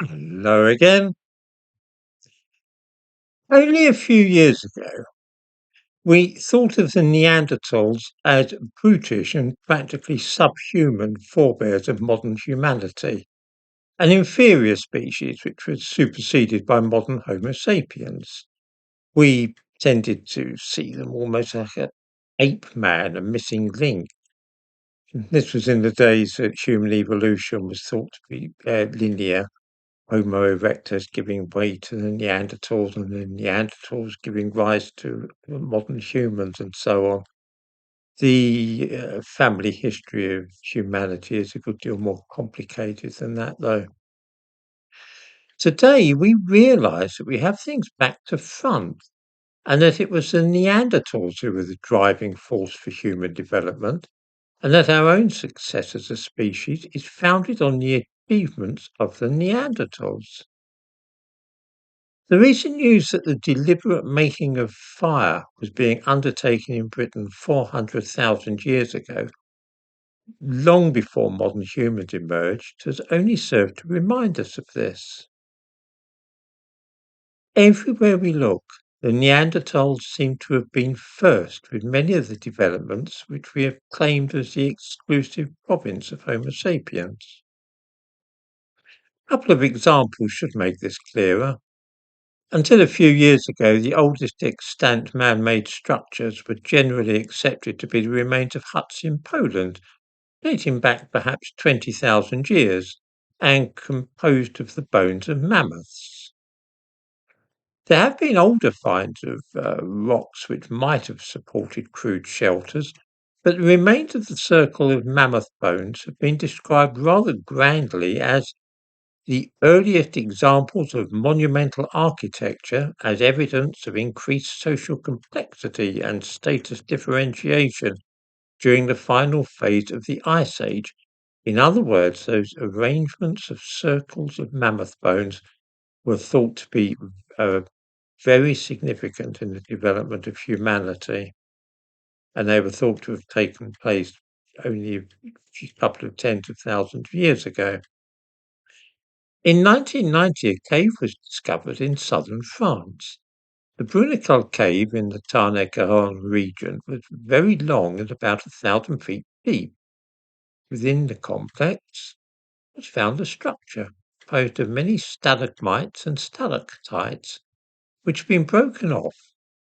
Hello again. Only a few years ago, we thought of the Neanderthals as brutish and practically subhuman forebears of modern humanity, an inferior species which was superseded by modern Homo sapiens. We tended to see them almost like an ape man, a missing link. This was in the days that human evolution was thought to be linear. Homo erectus giving way to the Neanderthals and the Neanderthals giving rise to modern humans and so on. The family history of humanity is a good deal more complicated than that, though. Today, we realize that we have things back to front and that it was the Neanderthals who were the driving force for human development, and that our own success as a species is founded on the achievements of the Neanderthals. The recent news that the deliberate making of fire was being undertaken in Britain 400,000 years ago, long before modern humans emerged, has only served to remind us of this. Everywhere we look, the Neanderthals seem to have been first with many of the developments which we have claimed as the exclusive province of Homo sapiens. A couple of examples should make this clearer. Until a few years ago, the oldest extant man-made structures were generally accepted to be the remains of huts in Poland, dating back perhaps 20,000 years, and composed of the bones of mammoths. There have been older finds of rocks which might have supported crude shelters, but the remains of the circle of mammoth bones have been described rather grandly as the earliest examples of monumental architecture as evidence of increased social complexity and status differentiation during the final phase of the Ice Age. In other words, those arrangements of circles of mammoth bones were thought to be uh, very significant in the development of humanity, and they were thought to have taken place only a couple of tens of thousands of years ago. In 1990, a cave was discovered in southern France. The Brunical cave in the Tarn-et-Garonne region was very long and about 1,000 feet deep. Within the complex was found a structure composed of many stalagmites and stalactites, which had been broken off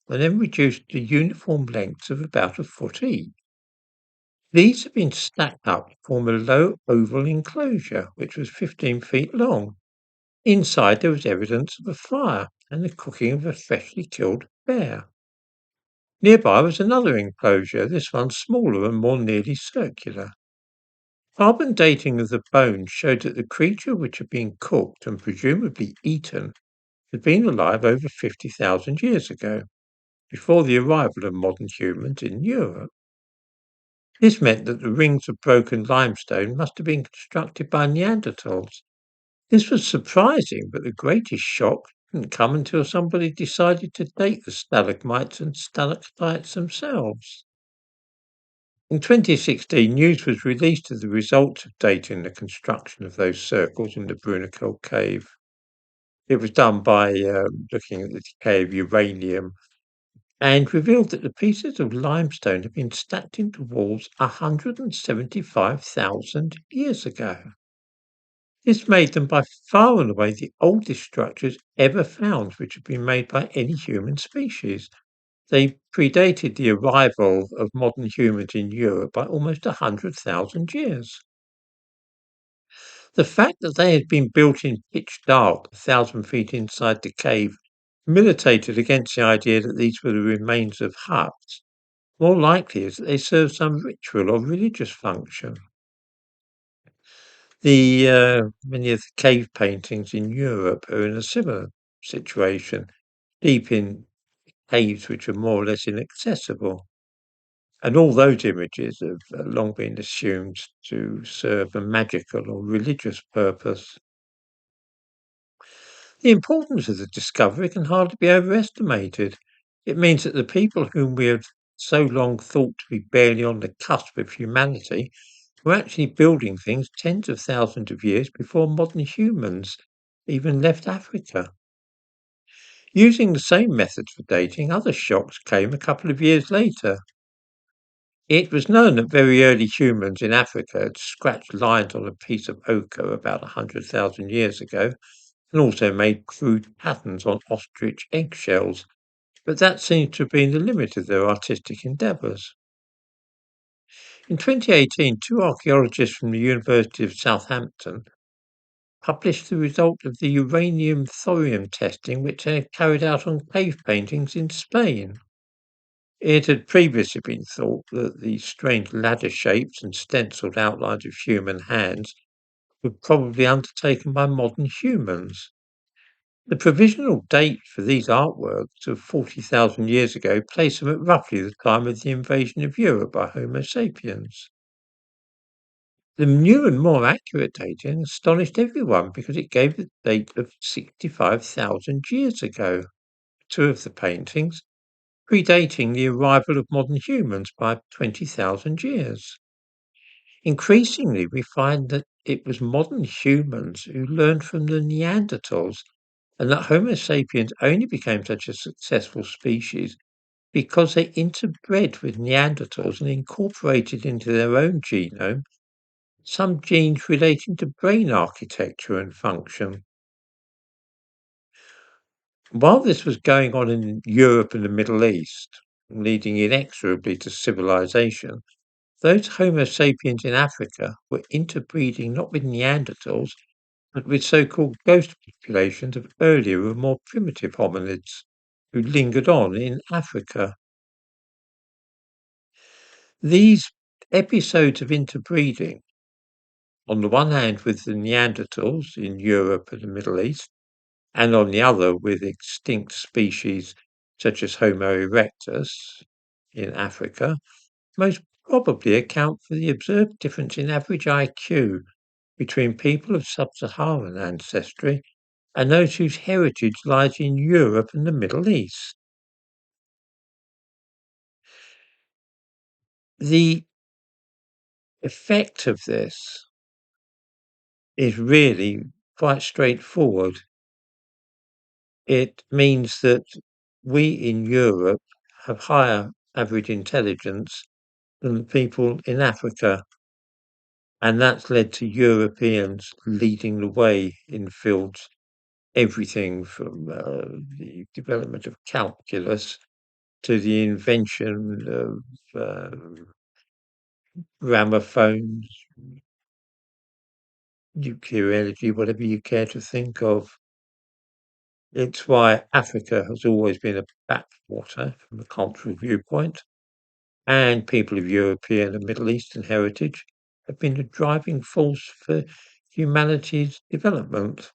and then reduced to uniform lengths of about a foot each. These had been stacked up to form a low oval enclosure, which was 15 feet long. Inside there was evidence of a fire and the cooking of a freshly killed bear. Nearby was another enclosure, this one smaller and more nearly circular. Carbon dating of the bones showed that the creature which had been cooked and presumably eaten had been alive over 50,000 years ago, before the arrival of modern humans in Europe. This meant that the rings of broken limestone must have been constructed by Neanderthals. This was surprising, but the greatest shock didn't come until somebody decided to date the stalagmites and stalactites themselves. In 2016, news was released of the results of dating the construction of those circles in the Brunical cave. It was done by looking at the decay of uranium and revealed that the pieces of limestone had been stacked into walls 175,000 years ago. This made them by far and away the oldest structures ever found which had been made by any human species. They predated the arrival of modern humans in Europe by almost 100,000 years. The fact that they had been built in pitch dark, 1,000 feet inside the cave, militated against the idea that these were the remains of huts. More likely is that they served some ritual or religious function. The many of the cave paintings in Europe are in a similar situation, deep in caves which are more or less inaccessible. And all those images have long been assumed to serve a magical or religious purpose. The importance of the discovery can hardly be overestimated. It means that the people whom we have so long thought to be barely on the cusp of humanity were actually building things tens of thousands of years before modern humans. even left Africa. Using the same methods for dating, other shocks came a couple of years later. It was known that very early humans in Africa had scratched lines on a piece of ochre about 100,000 years ago and also made crude patterns on ostrich eggshells, but that seems to have been the limit of their artistic endeavours. In 2018, two archaeologists from the University of Southampton published the result of the uranium thorium testing which they had carried out on cave paintings in Spain. It had previously been thought that the strange ladder shapes and stenciled outlines of human hands were probably undertaken by modern humans. The provisional date for these artworks of 40,000 years ago placed them at roughly the time of the invasion of Europe by Homo sapiens. The new and more accurate dating astonished everyone because it gave the date of 65,000 years ago. Two of the paintings predating the arrival of modern humans by 20,000 years. Increasingly, we find that it was modern humans who learned from the Neanderthals and that Homo sapiens only became such a successful species because they interbred with Neanderthals and incorporated into their own genome some genes relating to brain architecture and function. While this was going on in Europe and the Middle East, leading inexorably to civilization, those Homo sapiens in Africa were interbreeding not with Neanderthals, but with so-called ghost populations of earlier and more primitive hominids who lingered on in Africa. These episodes of interbreeding, on the one hand with the Neanderthals in Europe and the Middle East, and on the other with extinct species such as Homo erectus in Africa, most probably account for the observed difference in average IQ between people of sub-Saharan ancestry and those whose heritage lies in Europe and the Middle East. The effect of this is really quite straightforward. It means that we in Europe have higher average intelligence than the people in Africa, and that's led to Europeans leading the way in fields everything from the development of calculus to the invention of gramophones, nuclear energy, whatever you care to think of. It's why Africa has always been a backwater from a cultural viewpoint, and people of European and Middle Eastern heritage have been a driving force for humanity's development.